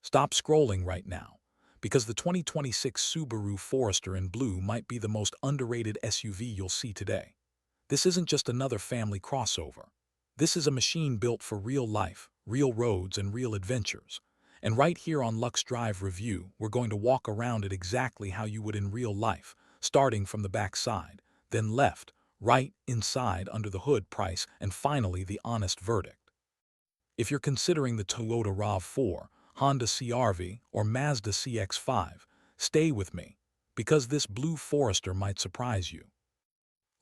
Stop scrolling right now, because the 2026 Subaru Forester in blue might be the most underrated SUV you'll see today. This isn't just another family crossover. This is a machine built for real life, real roads, and real adventures. And right here on LuxeDrive Review, we're going to walk around it exactly how you would in real life, starting from the back side, then left, right, inside, under the hood price, and finally the honest verdict. If you're considering the Toyota RAV4, Honda CR-V, or Mazda CX-5, stay with me, because this blue Forester might surprise you.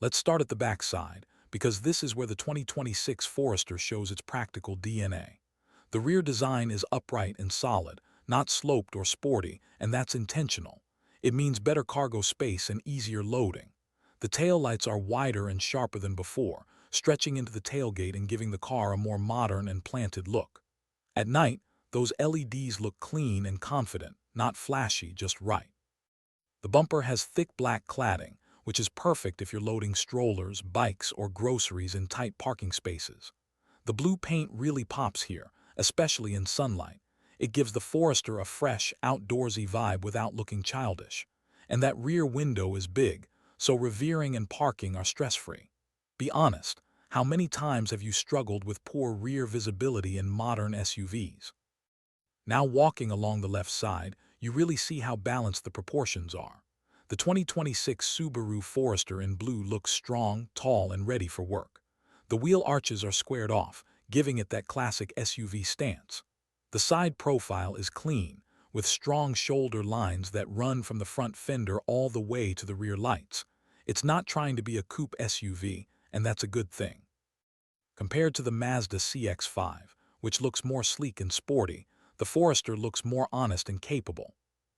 Let's start at the back side, because this is where the 2026 Forester shows its practical DNA. The rear design is upright and solid, not sloped or sporty, and that's intentional. It means better cargo space and easier loading. The taillights are wider and sharper than before, stretching into the tailgate and giving the car a more modern and planted look. At night, those LEDs look clean and confident, not flashy, just right. The bumper has thick black cladding, which is perfect if you're loading strollers, bikes, or groceries in tight parking spaces. The blue paint really pops here, especially in sunlight. It gives the Forester a fresh, outdoorsy vibe without looking childish. And that rear window is big, so revering and parking are stress-free. Be honest, how many times have you struggled with poor rear visibility in modern SUVs? Now walking along the left side, you really see how balanced the proportions are. The 2026 Subaru Forester in blue looks strong, tall, and ready for work. The wheel arches are squared off, giving it that classic SUV stance. The side profile is clean, with strong shoulder lines that run from the front fender all the way to the rear lights. It's not trying to be a coupe SUV, and that's a good thing. Compared to the Mazda CX-5, which looks more sleek and sporty, the Forester looks more honest and capable.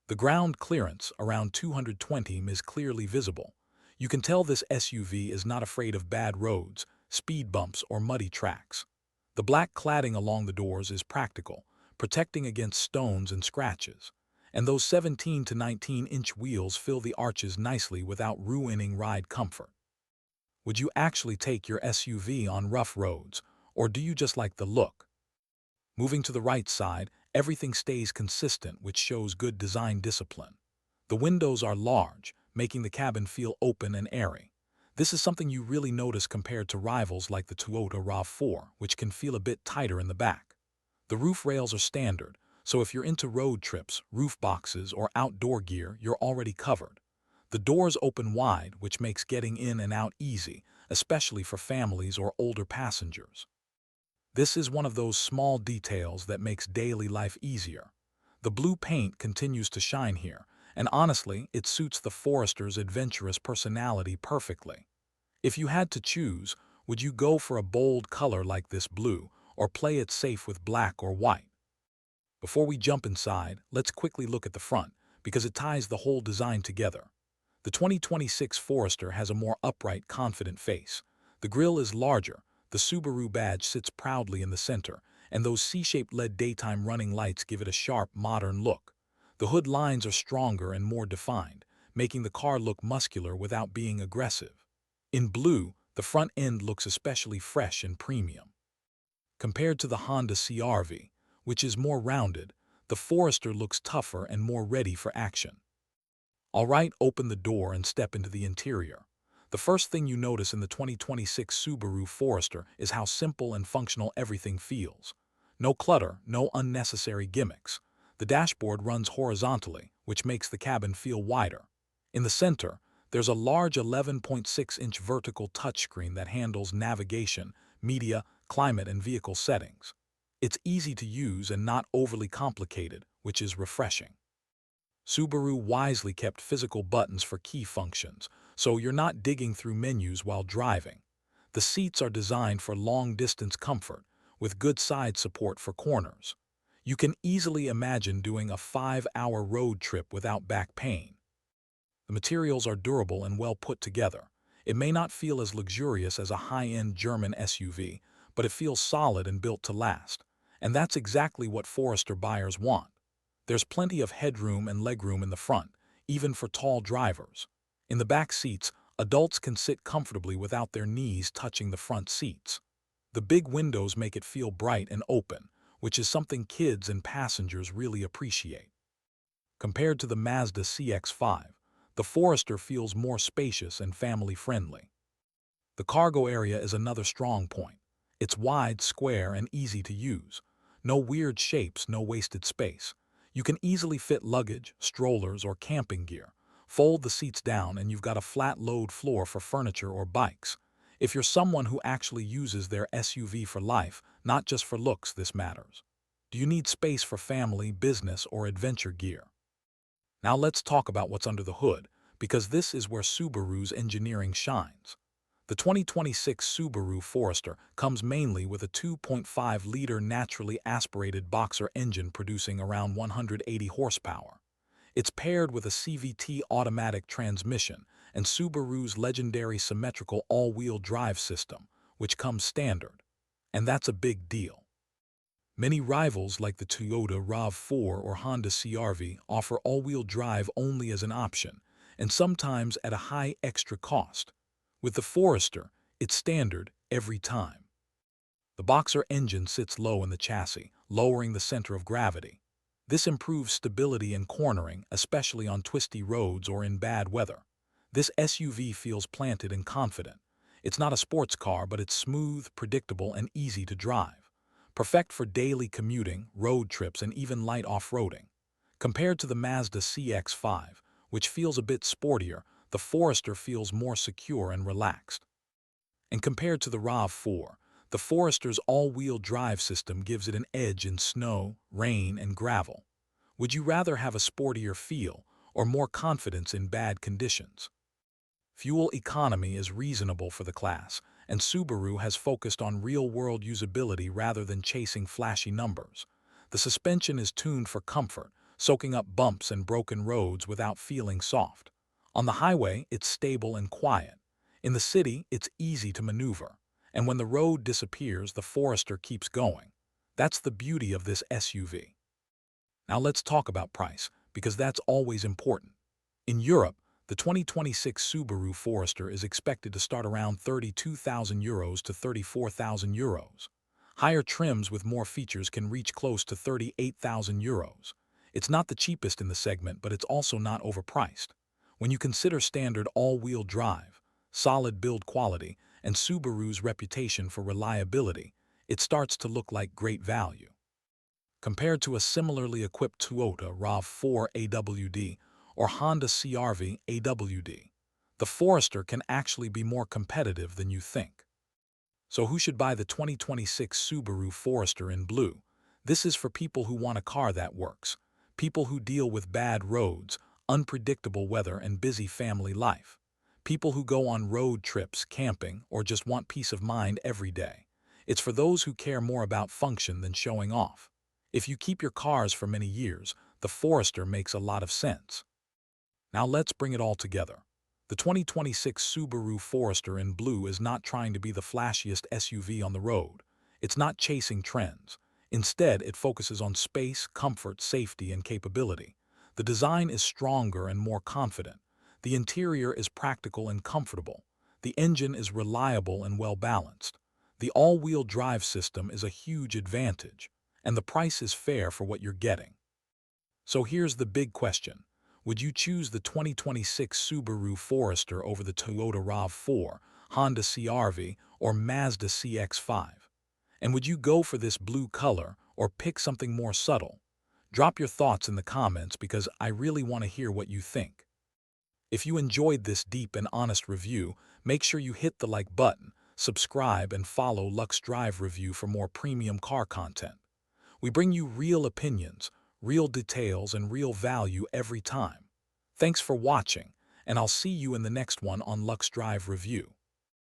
The ground clearance, around 220 m, is clearly visible. You can tell this SUV is not afraid of bad roads, speed bumps, or muddy tracks. The black cladding along the doors is practical, protecting against stones and scratches. And those 17 to 19-inch wheels fill the arches nicely without ruining ride comfort. Would you actually take your SUV on rough roads, or do you just like the look? Moving to the right side, everything stays consistent, which shows good design discipline. The windows are large, making the cabin feel open and airy. This is something you really notice compared to rivals like the Toyota RAV4, which can feel a bit tighter in the back. The roof rails are standard, so if you're into road trips, roof boxes, or outdoor gear, you're already covered. The doors open wide, which makes getting in and out easy, especially for families or older passengers. This is one of those small details that makes daily life easier. The blue paint continues to shine here, and honestly, it suits the Forester's adventurous personality perfectly. If you had to choose, would you go for a bold color like this blue, or play it safe with black or white? Before we jump inside, let's quickly look at the front, because it ties the whole design together. The 2026 Forester has a more upright, confident face. The grille is larger, the Subaru badge sits proudly in the center, and those C-shaped LED daytime running lights give it a sharp, modern look. The hood lines are stronger and more defined, making the car look muscular without being aggressive. In blue, the front end looks especially fresh and premium. Compared to the Honda CR-V, which is more rounded, the Forester looks tougher and more ready for action. All right, open the door and step into the interior. The first thing you notice in the 2026 Subaru Forester is how simple and functional everything feels. No clutter, no unnecessary gimmicks. The dashboard runs horizontally, which makes the cabin feel wider. In the center, there's a large 11.6-inch vertical touchscreen that handles navigation, media, climate, and vehicle settings. It's easy to use and not overly complicated, which is refreshing. Subaru wisely kept physical buttons for key functions, so you're not digging through menus while driving. The seats are designed for long-distance comfort, with good side support for corners. You can easily imagine doing a 5-hour road trip without back pain. The materials are durable and well put together. It may not feel as luxurious as a high-end German SUV, but it feels solid and built to last. And that's exactly what Forester buyers want. There's plenty of headroom and legroom in the front, even for tall drivers. In the back seats, adults can sit comfortably without their knees touching the front seats. The big windows make it feel bright and open, which is something kids and passengers really appreciate. Compared to the Mazda CX-5, the Forester feels more spacious and family-friendly. The cargo area is another strong point. It's wide, square, and easy to use. No weird shapes, no wasted space. You can easily fit luggage, strollers, or camping gear. Fold the seats down and you've got a flat load floor for furniture or bikes. If you're someone who actually uses their SUV for life, not just for looks, this matters. Do you need space for family, business, or adventure gear? Now let's talk about what's under the hood, because this is where Subaru's engineering shines. The 2026 Subaru Forester comes mainly with a 2.5-liter naturally aspirated boxer engine producing around 180 horsepower. It's paired with a CVT automatic transmission and Subaru's legendary symmetrical all-wheel drive system, which comes standard. And that's a big deal. Many rivals like the Toyota RAV4 or Honda CR-V offer all-wheel drive only as an option, and sometimes at a high extra cost. With the Forester, it's standard every time. The boxer engine sits low in the chassis, lowering the center of gravity. This improves stability and cornering, especially on twisty roads or in bad weather. This SUV feels planted and confident. It's not a sports car, but it's smooth, predictable, and easy to drive. Perfect for daily commuting, road trips, and even light off-roading. Compared to the Mazda CX-5, which feels a bit sportier, the Forester feels more secure and relaxed. And compared to the RAV4, the Forester's all-wheel drive system gives it an edge in snow, rain, and gravel. Would you rather have a sportier feel or more confidence in bad conditions? Fuel economy is reasonable for the class, and Subaru has focused on real-world usability rather than chasing flashy numbers. The suspension is tuned for comfort, soaking up bumps and broken roads without feeling soft. On the highway, it's stable and quiet. In the city, it's easy to maneuver. And when the road disappears, the Forester keeps going. That's the beauty of this SUV. Now let's talk about price, because that's always important. In Europe, the 2026 Subaru Forester is expected to start around €32,000 to €34,000. Higher trims with more features can reach close to €38,000. It's not the cheapest in the segment, but it's also not overpriced. When you consider standard all-wheel drive, solid build quality, and Subaru's reputation for reliability, it starts to look like great value. Compared to a similarly equipped Toyota RAV4 AWD or Honda CR-V AWD, the Forester can actually be more competitive than you think. So who should buy the 2026 Subaru Forester in blue? This is for people who want a car that works, people who deal with bad roads, unpredictable weather, and busy family life. People who go on road trips, camping, or just want peace of mind every day. It's for those who care more about function than showing off. If you keep your cars for many years, the Forester makes a lot of sense. Now let's bring it all together. The 2026 Subaru Forester in blue is not trying to be the flashiest SUV on the road. It's not chasing trends. Instead, it focuses on space, comfort, safety, and capability. The design is stronger and more confident. The interior is practical and comfortable. The engine is reliable and well-balanced. The all-wheel drive system is a huge advantage, and the price is fair for what you're getting. So here's the big question. Would you choose the 2026 Subaru Forester over the Toyota RAV4, Honda CR-V, or Mazda CX-5? And would you go for this blue color or pick something more subtle? Drop your thoughts in the comments because I really want to hear what you think. If you enjoyed this deep and honest review, make sure you hit the like button, subscribe, and follow LuxeDrive Review for more premium car content. We bring you real opinions, real details, and real value every time. Thanks for watching, and I'll see you in the next one on LuxeDrive Review.